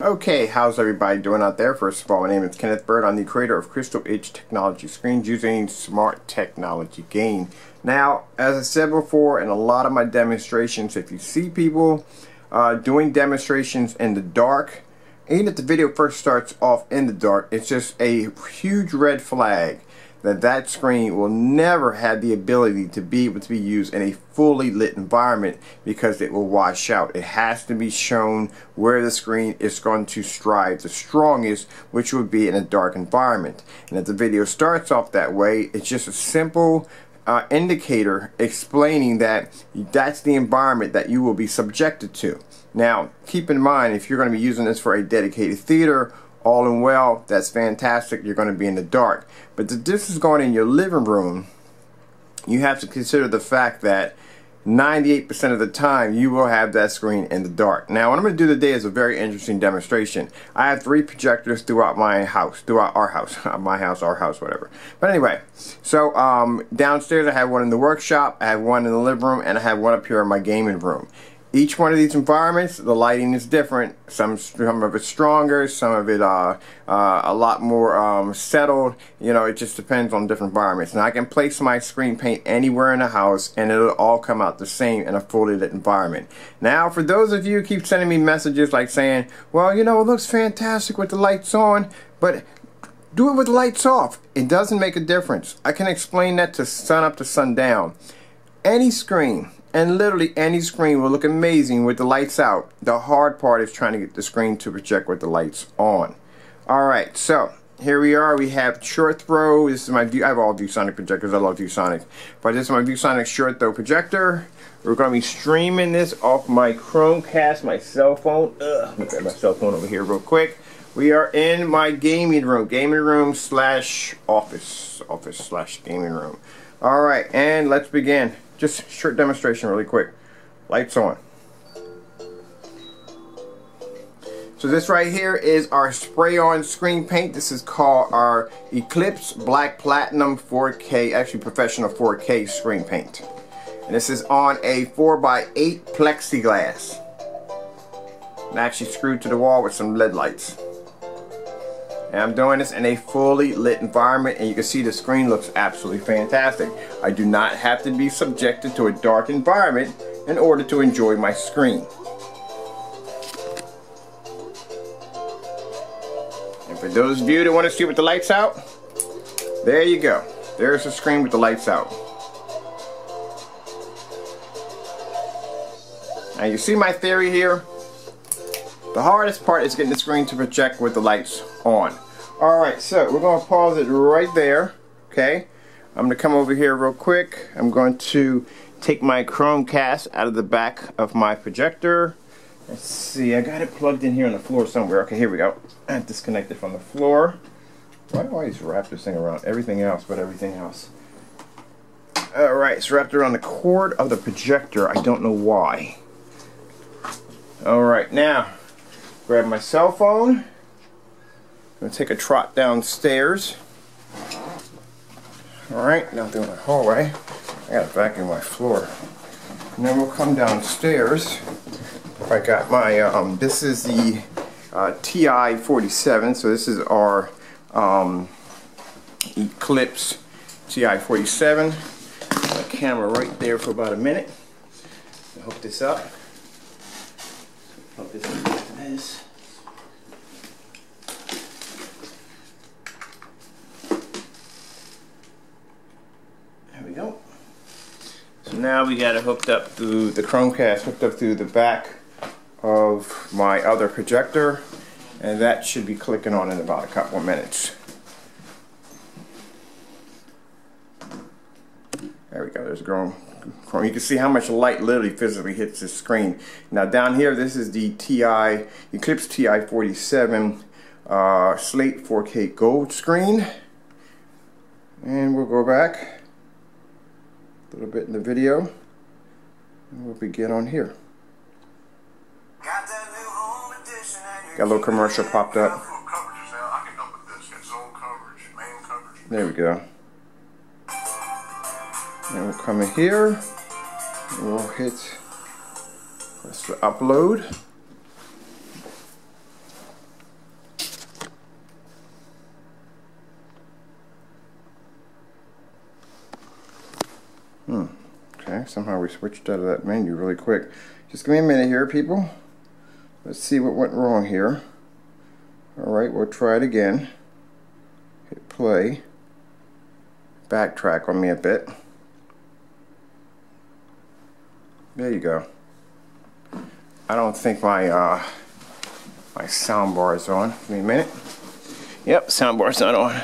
Okay, how's everybody doing out there? First of all, my name is Kenneth Bird. I'm the creator of Crystal Edge Technology Screens using smart technology gain. Now, as I said before in a lot of my demonstrations, if you see people doing demonstrations in the dark, even if the video first starts off in the dark, it's just a huge red flag that screen will never have the ability to be able to be used in a fully lit environment because it will wash out. It has to be shown where the screen is going to strive the strongest, which would be in a dark environment. And if the video starts off that way, it's just a simple indicator explaining that that's the environment that you will be subjected to. Now, keep in mind, if you're going to be using this for a dedicated theater, all in well, that's fantastic, you're going to be in the dark. But if this is going in your living room, you have to consider the fact that 98% of the time you will have that screen in the dark. Now, what I'm going to do today is a very interesting demonstration. I have 3 projectors throughout my house, throughout our house, my house, our house, whatever. But anyway, so downstairs I have one in the workshop, I have one in the living room, and I have one up here in my gaming room. Each one of these environments, the lighting is different. Some of it's stronger, some of it a lot more settled. You know, it just depends on different environments. Now, I can place my screen paint anywhere in the house and it'll all come out the same in a fully lit environment. Now, for those of you who keep sending me messages like saying, well, you know, it looks fantastic with the lights on, but do it with the lights off. It doesn't make a difference. I can explain that to sun up to sundown. Any screen, and literally any screen, will look amazing with the lights out. The hard part is trying to get the screen to project with the lights on. Alright, so here we are. We have short throw. This is my view. I have all ViewSonic projectors. I love ViewSonic. But this is my ViewSonic short throw projector. We're going to be streaming this off my Chromecast, my cell phone. Let me grab my cell phone over here real quick. We are in my gaming room slash office slash gaming room. Alright, and let's begin. Just short demonstration really quick. Lights on. So this right here is our spray on screen paint. This is called our Eclipse Black Platinum 4K, actually professional 4K screen paint. And this is on a 4x8 plexiglass. And actually screwed to the wall with some LED lights. And I'm doing this in a fully lit environment, and you can see the screen looks absolutely fantastic. I do not have to be subjected to a dark environment in order to enjoy my screen. And for those of you that want to see with the lights out, there you go. There's the screen with the lights out. Now you see my theory here. The hardest part is getting the screen to project with the lights on. Alright, so we're going to pause it right there. Okay, I'm going to come over here real quick. I'm going to take my Chromecast out of the back of my projector. Let's see, I got it plugged in here on the floor somewhere. Okay, here we go. I have disconnected from the floor. Why do I always wrap this thing around everything else but everything else? Alright, it's wrapped around the cord of the projector. I don't know why. Alright, now grab my cell phone. I'm going to take a trot downstairs. Alright, now through my hallway. I got to vacuum my floor. And then we'll come downstairs. I got my, this is the TI-47. So this is our Eclipse TI-47. My camera right there for about a minute. I'll hook this up. Plug this into this. There we go. So now we got it hooked up through the Chromecast, hooked up through the back of my other projector, and that should be clicking on in about a couple of minutes. There we go. There's growing. You can see how much light literally physically hits this screen. Now down here, this is the Eclipse TI-47 Slate 4K Gold screen. And we'll go back a little bit in the video, and we'll begin on here. Got a little commercial popped up. There we go. And we'll come in here, and we'll hit press the upload. Okay, somehow we switched out of that menu really quick. Just give me a minute here, people. Let's see what went wrong here. Alright, we'll try it again. Hit play. Backtrack on me a bit. There you go. I don't think my my sound bar is on. Give me a minute. Yep, sound bar's not on.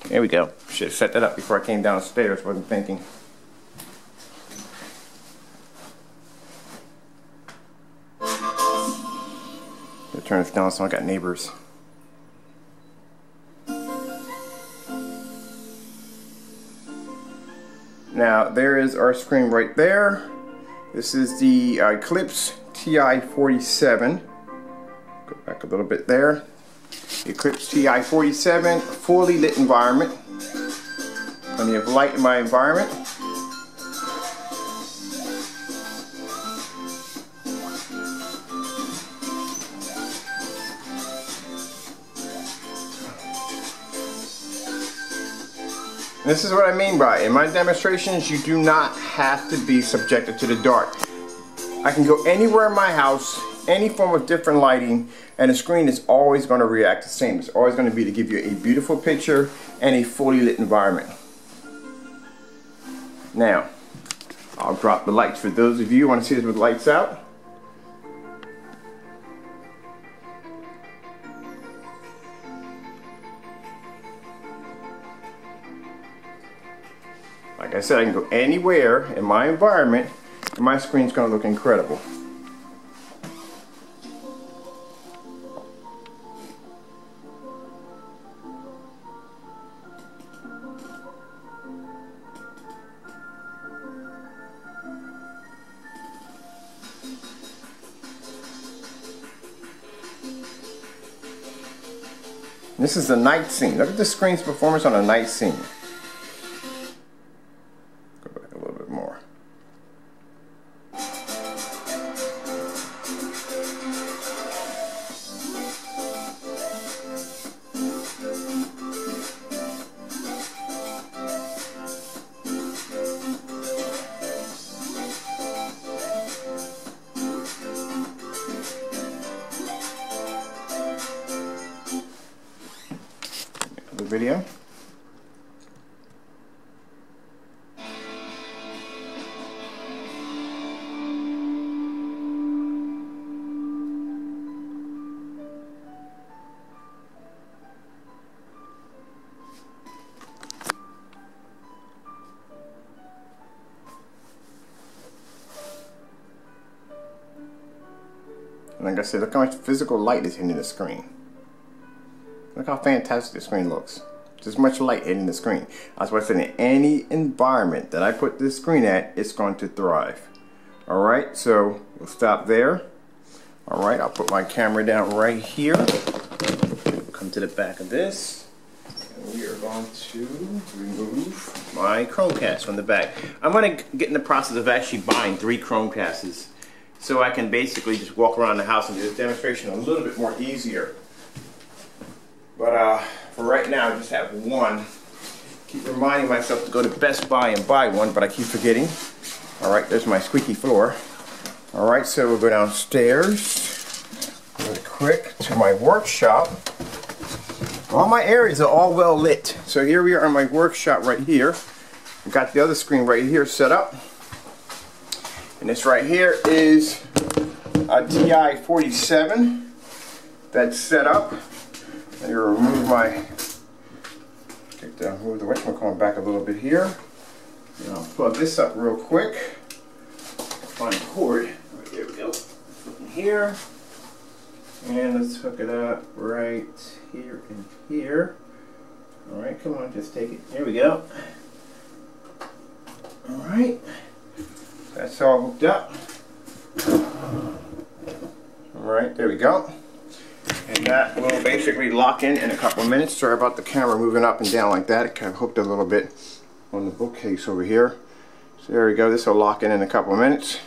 There we go. Should have set that up before I came downstairs. Wasn't thinking. Turn this down so I got neighbors. Now there is our screen right there. This is the Eclipse TI-47. Go back a little bit there. Eclipse TI-47, fully lit environment. Plenty of light in my environment. This is what I mean by, in my demonstrations, you do not have to be subjected to the dark. I can go anywhere in my house, any form of different lighting, and the screen is always going to react the same. It's always going to be to give you a beautiful picture and a fully lit environment. Now, I'll drop the lights for those of you who want to see this with lights out. Like I said, I can go anywhere in my environment and my screen's going to look incredible. This is the night scene. Look at the screen's performance on a night scene. Go back a little bit more. The video. Like I said, look how much physical light is hitting the screen. Look how fantastic the screen looks. There's much light hitting the screen. That's why I said in any environment that I put this screen at, it's going to thrive. Alright, so we'll stop there. Alright, I'll put my camera down right here. Come to the back of this. And we are going to remove my Chromecast from the back. I'm going to get in the process of actually buying 3 Chromecasts so I can basically just walk around the house and do this demonstration a little bit more easier. But for right now, I just have one. Keep reminding myself to go to Best Buy and buy one, but I keep forgetting. Alright, there's my squeaky floor. Alright, so we'll go downstairs really quick to my workshop. All my areas are all well lit. So here we are in my workshop right here. I've got the other screen right here set up. And this right here is a TI-47 that's set up. I'm going to remove my, move the whatchamacallit back a little bit here. And I'll plug this up real quick. Find the cord. Right, there we go. In here. And let's hook it up right here and here. Alright, come on, just take it. There we go. Alright. That's all hooked up. Alright, there we go. And that will basically lock in a couple of minutes. Sorry about the camera moving up and down like that. It kind of hooked a little bit on the bookcase over here. So there we go. This will lock in a couple of minutes.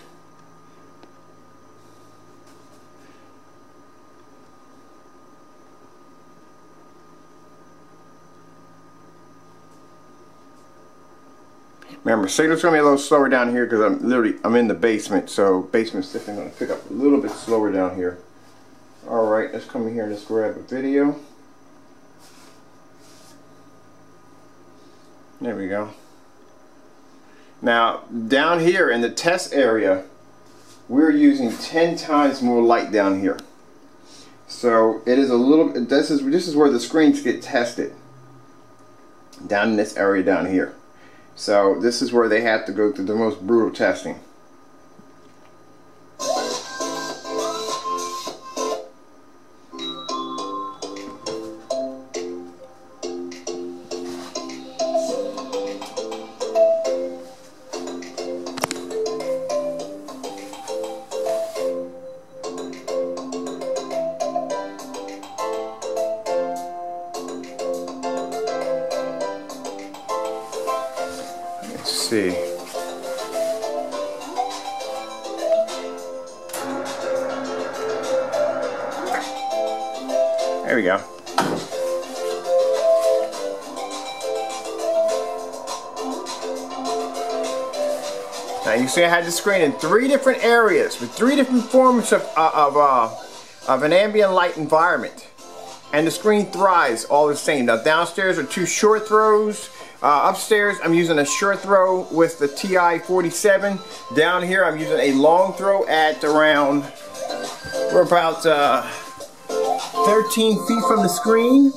Remember, signal's gonna be a little slower down here because I'm in the basement, so basement's definitely gonna pick up a little bit slower down here. Alright, let's come in here and let's grab a video. There we go. Now, down here in the test area, we're using 10 times more light down here. So it is a little, this is where the screens get tested. Down in this area down here. So this is where they have to go through the most brutal testing. See. There we go. Now you see I had the screen in 3 different areas with 3 different forms of an ambient light environment, and the screen thrives all the same. Now downstairs are 2 short throws. Upstairs I'm using a short throw with the TI-47. Down here I'm using a long throw at around, we're about 13 feet from the screen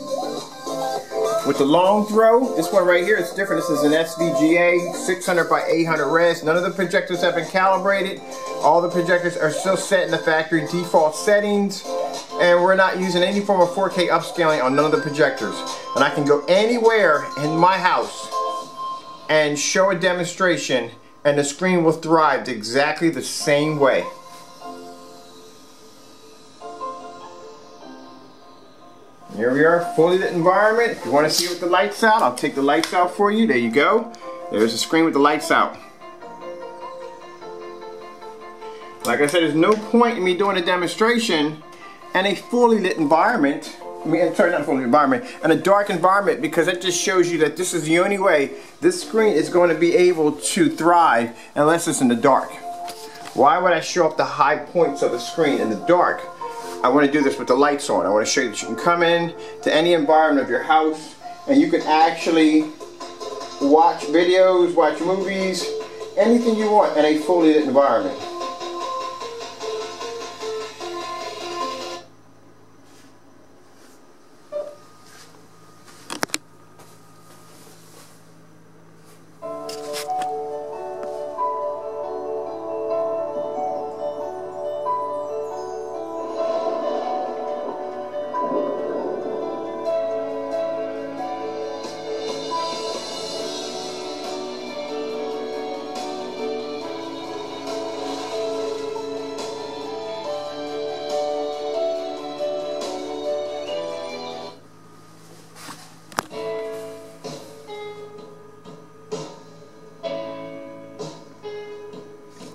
with the long throw. This one right here, it's different. This is an SVGA 600 by 800 res. None of the projectors have been calibrated. All the projectors are still set in the factory default settings, and we're not using any form of 4K upscaling on none of the projectors. And I can go anywhere in my house and show a demonstration, and the screen will thrive exactly the same way. Here we are, fully lit environment. If you want to see it with the lights out, I'll take the lights out for you. There you go. There's the screen with the lights out. Like I said, there's no point in me doing a demonstration in a fully lit environment. Sorry, not fully lit environment, in a dark environment, because that just shows you that this is the only way this screen is going to be able to thrive unless it's in the dark. Why would I show up the high points of the screen in the dark? I want to do this with the lights on. I want to show you that you can come in to any environment of your house and you can actually watch videos, watch movies, anything you want in a fully lit environment.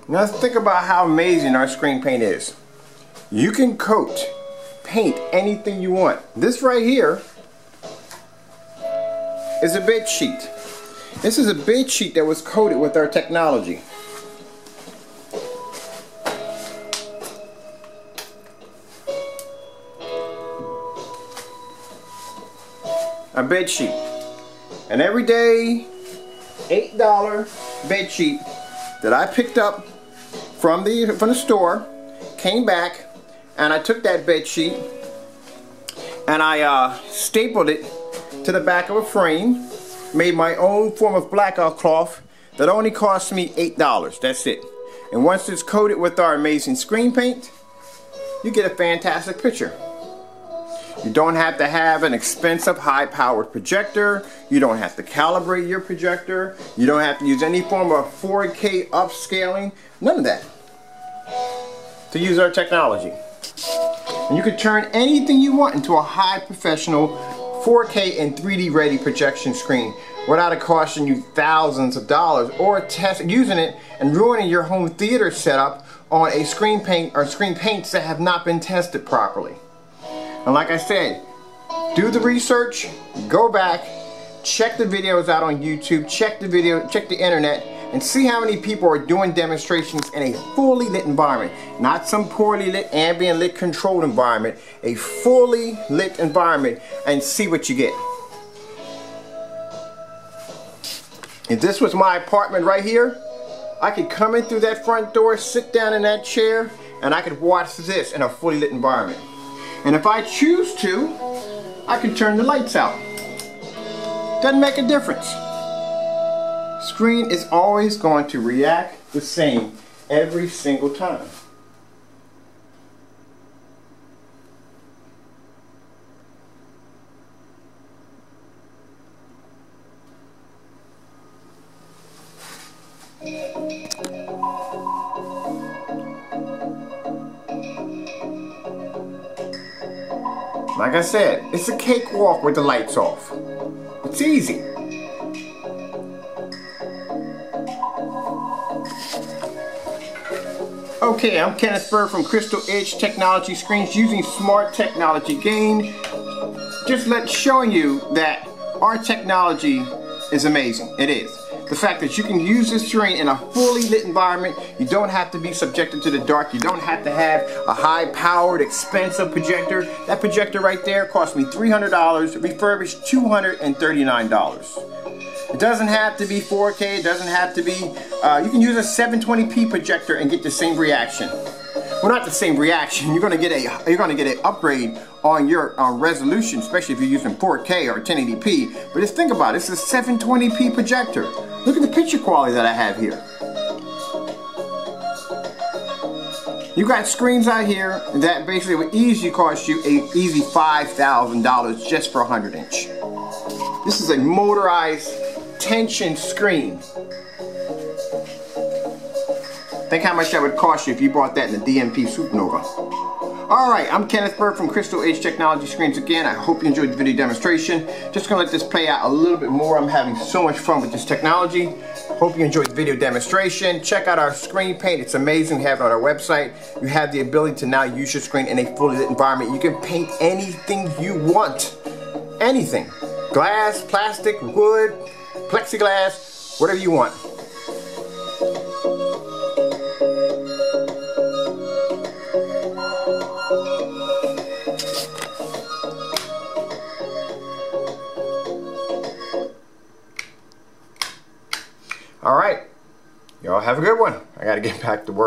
Now let's think about how amazing our screen paint is. You can paint anything you want. This right here is a bed sheet. This is a bed sheet that was coated with our technology. A bed sheet. An everyday $8 bed sheet that I picked up from the store, came back, and I took that bed sheet and I stapled it to the back of a frame, made my own form of blackout cloth that only cost me $8. That's it. And once it's coated with our amazing screen paint, you get a fantastic picture. You don't have to have an expensive high-powered projector. You don't have to calibrate your projector. You don't have to use any form of 4K upscaling. None of that. To use our technology. And you can turn anything you want into a high professional 4K and 3D ready projection screen without it costing you thousands of dollars, or using it and ruining your home theater setup on a screen paint or screen paints that have not been tested properly. And like I said, do the research, go back, check the videos out on YouTube, check the internet, and see how many people are doing demonstrations in a fully lit environment. Not some poorly lit, ambient lit, controlled environment. A fully lit environment, and see what you get. If this was my apartment right here, I could come in through that front door, sit down in that chair, and I could watch this in a fully lit environment. And if I choose to, I can turn the lights out. Doesn't make a difference. Screen is always going to react the same every single time. Like I said, it's a cakewalk with the lights off. It's easy. Okay, I'm Kenneth Bird from Crystal Edge Technology Screens using smart technology gain. Just showing you that our technology is amazing. It is. The fact that you can use this screen in a fully lit environment, you don't have to be subjected to the dark, you don't have to have a high-powered, expensive projector. That projector right there cost me $300, refurbished $239. It doesn't have to be 4K, it doesn't have to be, you can use a 720p projector and get the same reaction. Well, not the same reaction. You're gonna get an upgrade on your resolution, especially if you're using 4K or 1080p. But just think about it. It's a 720p projector. Look at the picture quality that I have here. You got screens out here that basically would easily cost you an easy $5,000 just for a 100-inch. This is a motorized tension screen. Think how much that would cost you if you bought that in the DMP Supernova. Alright, I'm Kenneth Bird from Crystal Edge Technology Screens again. I hope you enjoyed the video demonstration. Just going to let this play out a little bit more. I'm having so much fun with this technology. Hope you enjoyed the video demonstration. Check out our screen paint. It's amazing. We have it on our website. You have the ability to now use your screen in a fully lit environment. You can paint anything you want. Anything. Glass, plastic, wood, plexiglass, whatever you want. All right, y'all have a good one. I gotta get back to work.